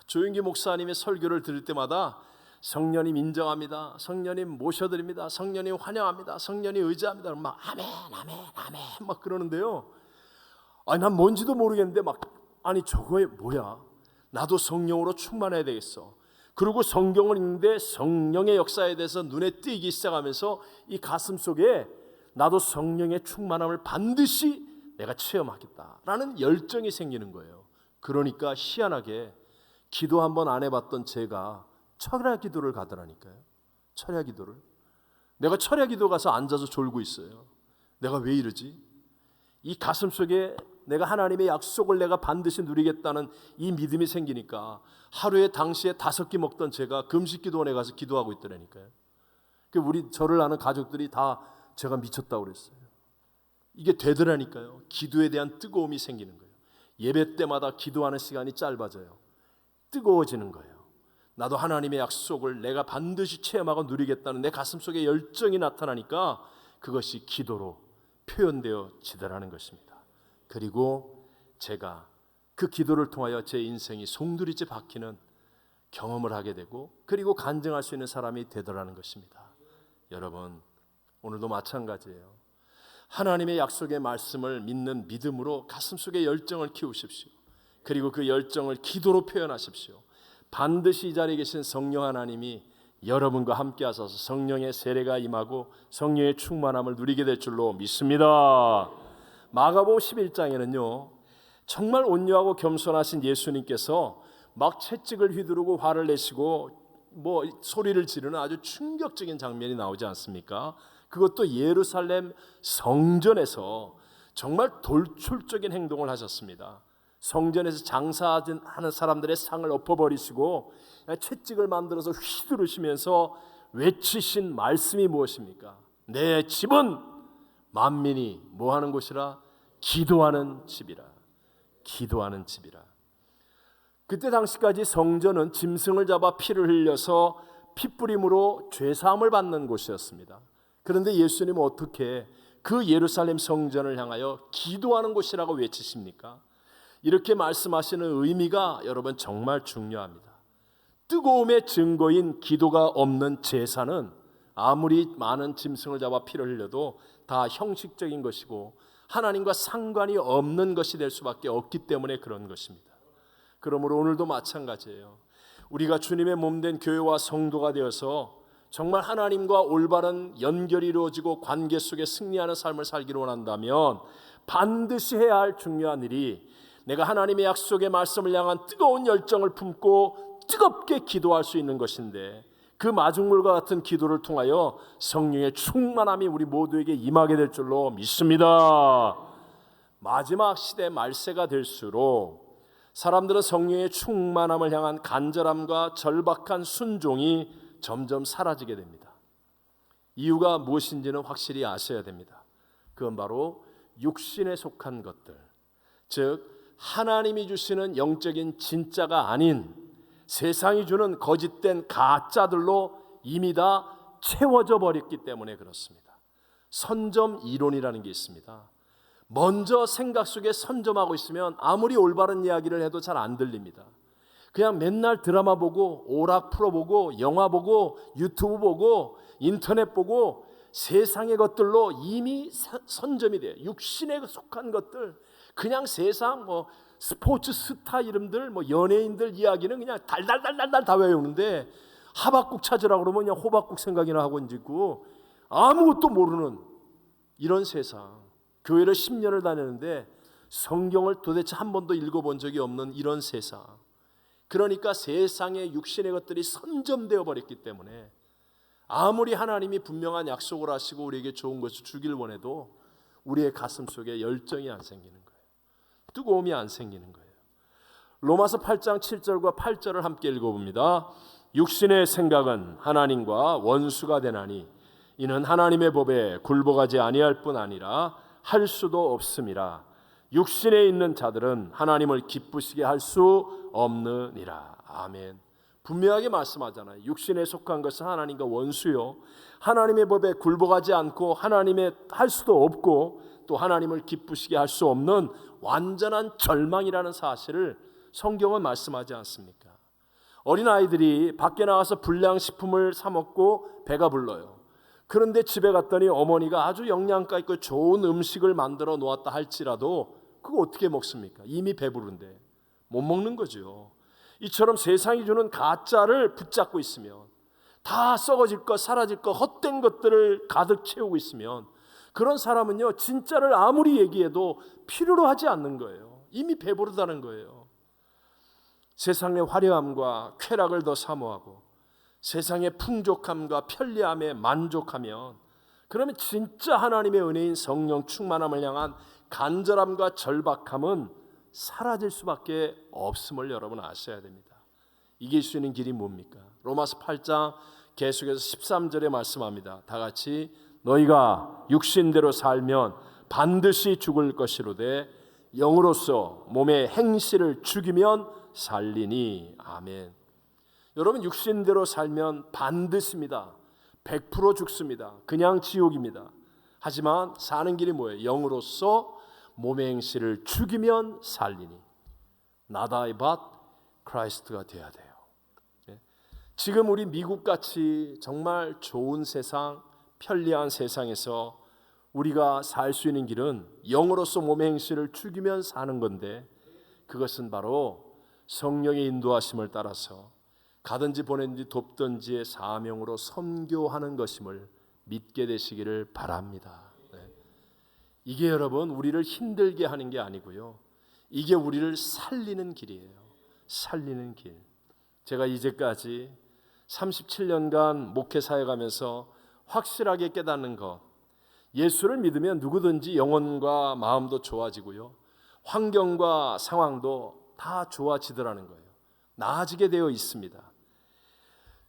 조윤기 목사님의 설교를 들을 때마다 성령님 인정합니다, 성령님 모셔드립니다, 성령님 환영합니다, 성령님 의지합니다, 막 아멘 아멘 아멘 막 그러는데요. 난 뭔지도 모르겠는데 저거에 뭐야, 나도 성령으로 충만해야 되겠어. 그리고 성경을 읽는데 성령의 역사에 대해서 눈에 띄기 시작하면서 이 가슴 속에 나도 성령의 충만함을 반드시 내가 체험하겠다라는 열정이 생기는 거예요. 그러니까 희한하게 기도 한번 안 해봤던 제가 철야 기도를 가더라니까요. 철야 기도를. 내가 철야 기도 가서 앉아서 졸고 있어요. 내가 왜 이러지? 이 가슴 속에 내가 하나님의 약속을 내가 반드시 누리겠다는 이 믿음이 생기니까 하루에 당시에 5끼 먹던 제가 금식기도원에 가서 기도하고 있더라니까요. 우리 저를 아는 가족들이 다 제가 미쳤다고 그랬어요. 이게 되더라니까요. 기도에 대한 뜨거움이 생기는 거예요. 예배 때마다 기도하는 시간이 짧아져요. 뜨거워지는 거예요. 나도 하나님의 약속을 내가 반드시 체험하고 누리겠다는 내 가슴 속에 열정이 나타나니까 그것이 기도로 표현되어지더라는 것입니다. 그리고 제가 그 기도를 통하여 제 인생이 송두리째 바뀌는 경험을 하게 되고, 그리고 간증할 수 있는 사람이 되더라는 것입니다. 여러분, 오늘도 마찬가지예요. 하나님의 약속의 말씀을 믿는 믿음으로 가슴속에 열정을 키우십시오. 그리고 그 열정을 기도로 표현하십시오. 반드시 이 자리에 계신 성령 하나님이 여러분과 함께 하셔서 성령의 세례가 임하고 성령의 충만함을 누리게 될 줄로 믿습니다. 마가복음 11장에는요, 정말 온유하고 겸손하신 예수님께서 막 채찍을 휘두르고 화를 내시고 소리를 지르는 아주 충격적인 장면이 나오지 않습니까? 그것도 예루살렘 성전에서 정말 돌출적인 행동을 하셨습니다. 성전에서 장사하는 사람들의 상을 엎어버리시고 채찍을 만들어서 휘두르시면서 외치신 말씀이 무엇입니까? 내 집은 만민이 뭐하는 곳이라? 기도하는 집이라. 기도하는 집이라. 그때 당시까지 성전은 짐승을 잡아 피를 흘려서 핏부림으로 죄사함을 받는 곳이었습니다. 그런데 예수님은 어떻게 그 예루살렘 성전을 향하여 기도하는 곳이라고 외치십니까? 이렇게 말씀하시는 의미가 여러분 정말 중요합니다. 뜨거움의 증거인 기도가 없는 제사는 아무리 많은 짐승을 잡아 피를 흘려도 다 형식적인 것이고 하나님과 상관이 없는 것이 될 수밖에 없기 때문에 그런 것입니다. 그러므로 오늘도 마찬가지예요. 우리가 주님의 몸된 교회와 성도가 되어서 정말 하나님과 올바른 연결이 이루어지고 관계 속에 승리하는 삶을 살기를 원한다면 반드시 해야 할 중요한 일이 내가 하나님의 약속의 말씀을 향한 뜨거운 열정을 품고 뜨겁게 기도할 수 있는 것인데, 그 마중물과 같은 기도를 통하여 성령의 충만함이 우리 모두에게 임하게 될 줄로 믿습니다. 마지막 시대 말세가 될수록 사람들은 성령의 충만함을 향한 간절함과 절박한 순종이 점점 사라지게 됩니다. 이유가 무엇인지는 확실히 아셔야 됩니다. 그건 바로 육신에 속한 것들, 즉 하나님이 주시는 영적인 진짜가 아닌 세상이 주는 거짓된 가짜들로 이미 다 채워져 버렸기 때문에 그렇습니다. 선점 이론이라는 게 있습니다. 먼저 생각 속에 선점하고 있으면 아무리 올바른 이야기를 해도 잘 안 들립니다. 그냥 맨날 드라마 보고 오락 프로 보고 영화 보고 유튜브 보고 인터넷 보고 세상의 것들로 이미 선점이 돼요. 육신에 속한 것들, 그냥 세상 스포츠 스타 이름들, 연예인들 이야기는 그냥 달달달달달 다 외우는데 하박국 찾으라고 그러면 그냥 호박국 생각이나 하고 있고 아무것도 모르는 이런 세상. 교회를 10년을 다녔는데 성경을 도대체 한 번도 읽어본 적이 없는 이런 세상. 그러니까 세상의 육신의 것들이 선점되어 버렸기 때문에 아무리 하나님이 분명한 약속을 하시고 우리에게 좋은 것을 주길 원해도 우리의 가슴 속에 열정이 안 생기는 거예요. 뜨거움이 안 생기는 거예요. 로마서 8장 7절과 8절을 함께 읽어봅니다. 육신의 생각은 하나님과 원수가 되나니 이는 하나님의 법에 굴복하지 아니할 뿐 아니라 할 수도 없음이라. 육신에 있는 자들은 하나님을 기쁘시게 할 수 없느니라. 아멘. 분명하게 말씀하잖아요. 육신에 속한 것은 하나님과 원수요, 하나님의 법에 굴복하지 않고 하나님의 할 수도 없고 또 하나님을 기쁘시게 할 수 없는 완전한 절망이라는 사실을 성경은 말씀하지 않습니까? 어린아이들이 밖에 나가서 불량식품을 사 먹고 배가 불러요. 그런데 집에 갔더니 어머니가 아주 영양가 있고 좋은 음식을 만들어 놓았다 할지라도 그거 어떻게 먹습니까? 이미 배부른데 못 먹는 거죠. 이처럼 세상이 주는 가짜를 붙잡고 있으면, 다 썩어질 것, 사라질 것, 헛된 것들을 가득 채우고 있으면 그런 사람은요, 진짜를 아무리 얘기해도 필요로 하지 않는 거예요. 이미 배부르다는 거예요. 세상의 화려함과 쾌락을 더 사모하고 세상의 풍족함과 편리함에 만족하면, 그러면 진짜 하나님의 은혜인 성령 충만함을 향한 간절함과 절박함은 사라질 수밖에 없음을 여러분 아셔야 됩니다. 이길 수 있는 길이 뭡니까? 로마서 8장 계속해서 13절에 말씀합니다. 다 같이, 너희가 육신대로 살면 반드시 죽을 것이로되 영으로서 몸의 행실을 죽이면 살리니. 아멘. 여러분, 육신대로 살면 반드시입니다. 100% 죽습니다. 그냥 지옥입니다. 하지만 사는 길이 뭐예요? 영으로서 몸의 행실을 죽이면 살리니. Not I but Christ가 돼야 돼요. 지금 우리 미국같이 정말 좋은 세상, 편리한 세상에서 우리가 살 수 있는 길은 영으로서 몸의 행실을 죽이면 사는 건데, 그것은 바로 성령의 인도하심을 따라서 가든지 보낸지 돕든지의 사명으로 선교하는 것임을 믿게 되시기를 바랍니다. 이게 여러분 우리를 힘들게 하는 게 아니고요, 이게 우리를 살리는 길이에요. 살리는 길. 제가 이제까지 37년간 목회 사역하면서 확실하게 깨닫는 것, 예수를 믿으면 누구든지 영혼과 마음도 좋아지고요, 환경과 상황도 다 좋아지더라는 거예요. 나아지게 되어 있습니다.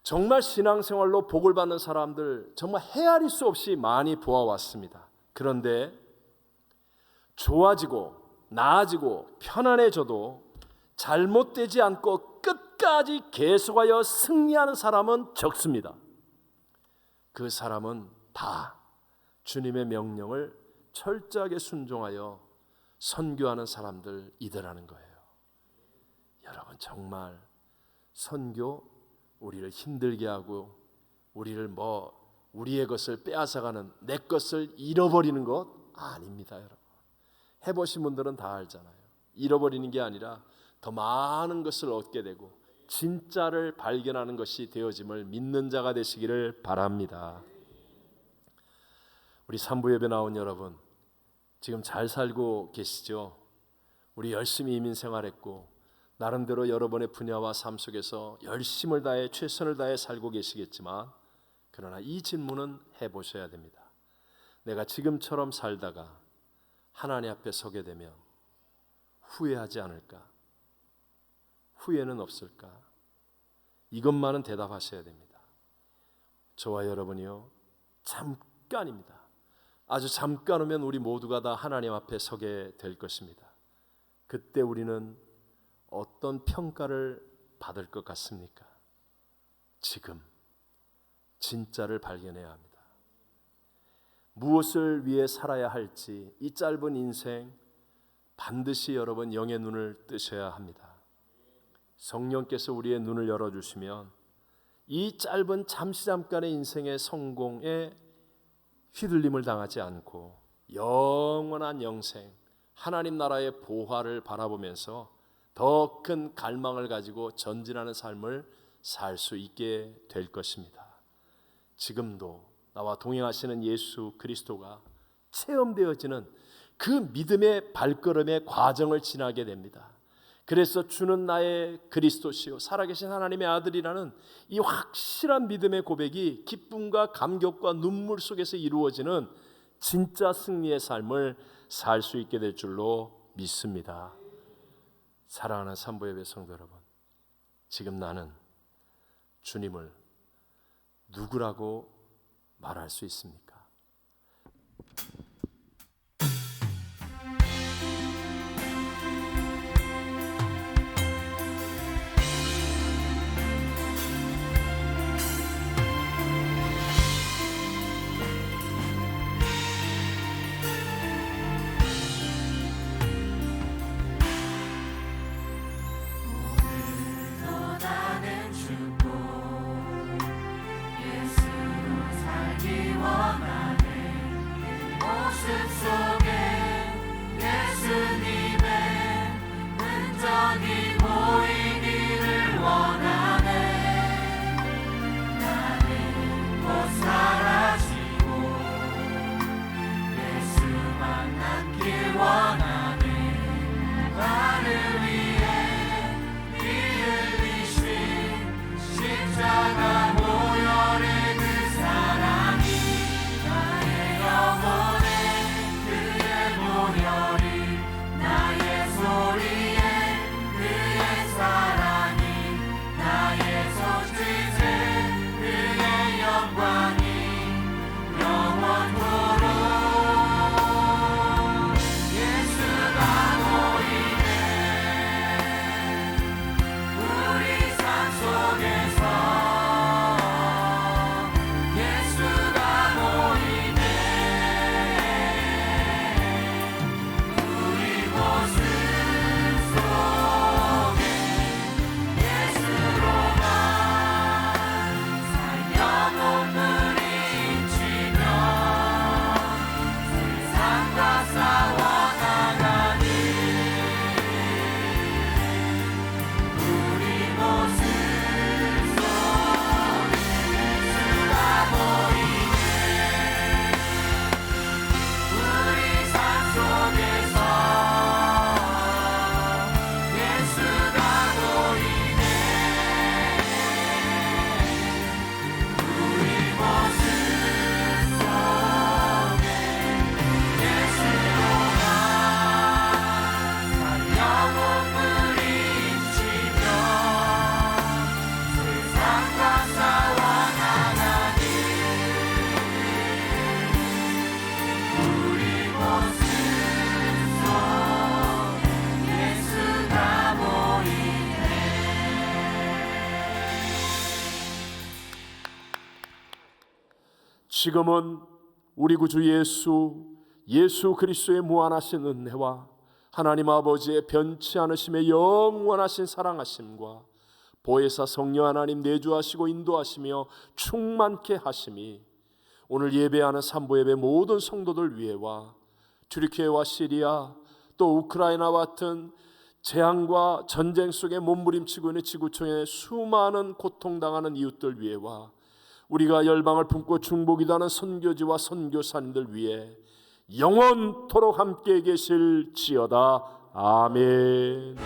정말 신앙생활로 복을 받는 사람들 정말 헤아릴 수 없이 많이 보아왔습니다. 그런데 좋아지고 나아지고 편안해져도 잘못되지 않고 끝까지 계속하여 승리하는 사람은 적습니다. 그 사람은 다 주님의 명령을 철저하게 순종하여 선교하는 사람들이더라는 거예요. 여러분, 정말 선교 우리를 힘들게 하고 우리를 우리의 것을 빼앗아가는, 내 것을 잃어버리는 것 아닙니다. 여러분, 해보신 분들은 다 알잖아요. 잃어버리는 게 아니라 더 많은 것을 얻게 되고 진짜를 발견하는 것이 되어짐을 믿는 자가 되시기를 바랍니다. 우리 산부 예배 나온 여러분, 지금 잘 살고 계시죠? 우리 열심히 이민 생활했고 나름대로 여러분의 분야와 삶 속에서 열심을 다해 최선을 다해 살고 계시겠지만, 그러나 이 질문은 해보셔야 됩니다. 내가 지금처럼 살다가 하나님 앞에 서게 되면 후회하지 않을까? 후회는 없을까? 이것만은 대답하셔야 됩니다. 저와 여러분이요, 잠깐입니다. 아주 잠깐 오면 우리 모두가 다 하나님 앞에 서게 될 것입니다. 그때 우리는 어떤 평가를 받을 것 같습니까? 지금 진짜를 발견해야 합니다. 무엇을 위해 살아야 할지 이 짧은 인생 반드시 여러분 영의 눈을 뜨셔야 합니다. 성령께서 우리의 눈을 열어주시면 이 짧은 잠깐의 인생의 성공에 휘둘림을 당하지 않고 영원한 영생, 하나님 나라의 보화를 바라보면서 더 큰 갈망을 가지고 전진하는 삶을 살 수 있게 될 것입니다. 지금도 나와 동행하시는 예수 그리스도가 체험되어지는 그 믿음의 발걸음의 과정을 지나게 됩니다. 그래서 주는 나의 그리스도시요 살아계신 하나님의 아들이라는 이 확실한 믿음의 고백이 기쁨과 감격과 눈물 속에서 이루어지는 진짜 승리의 삶을 살 수 있게 될 줄로 믿습니다. 사랑하는 산부예배 성도 여러분, 지금 나는 주님을 누구라고 말할 수 있습니까? 나는 죽고 예수로 살기 원하네. 모습 속에 예수님의 흔적이 보이기를 원하네. 나는 곧 사라지고 예수만 남길 원하네. 나를 위해 피 흘리신 십자가 모혈의 그 사랑이 나의 영혼에 그의 모혈이 나의 소리에 그의 사랑이 나의 손짓에 그의 영광이 영원토록 예수가 보이네. 우리 삶 속에서 예수가 보이네. 우리 모습 속에 예수로만 살려 몸을 잊히며 세상과 싸워나가는 우리 모습 속에 예수가 보이네. 우리 삶 속에서 예수가 보이네. 우리 모습 속에 예수로만 살려 몸을 잊히며 세상과 싸워나가는 우리 모습 속에 예수가 보이네. 지금은 우리 구주 예수 그리스도의 무한하신 은혜와 하나님 아버지의 변치 않으심의 영원하신 사랑하심과 보혜사 성령 하나님 내주하시고 인도하시며 충만케 하심이 오늘 예배하는 산부예배 모든 성도들 위에와 튀르키예와 시리아 또 우크라이나와 같은 재앙과 전쟁 속에 몸부림치고 있는 지구촌의 수많은 고통당하는 이웃들 위에와 우리가 열방을 품고 중보기도하는 선교지와 선교사님들 위해 영원토록 함께 계실지어다. 아멘.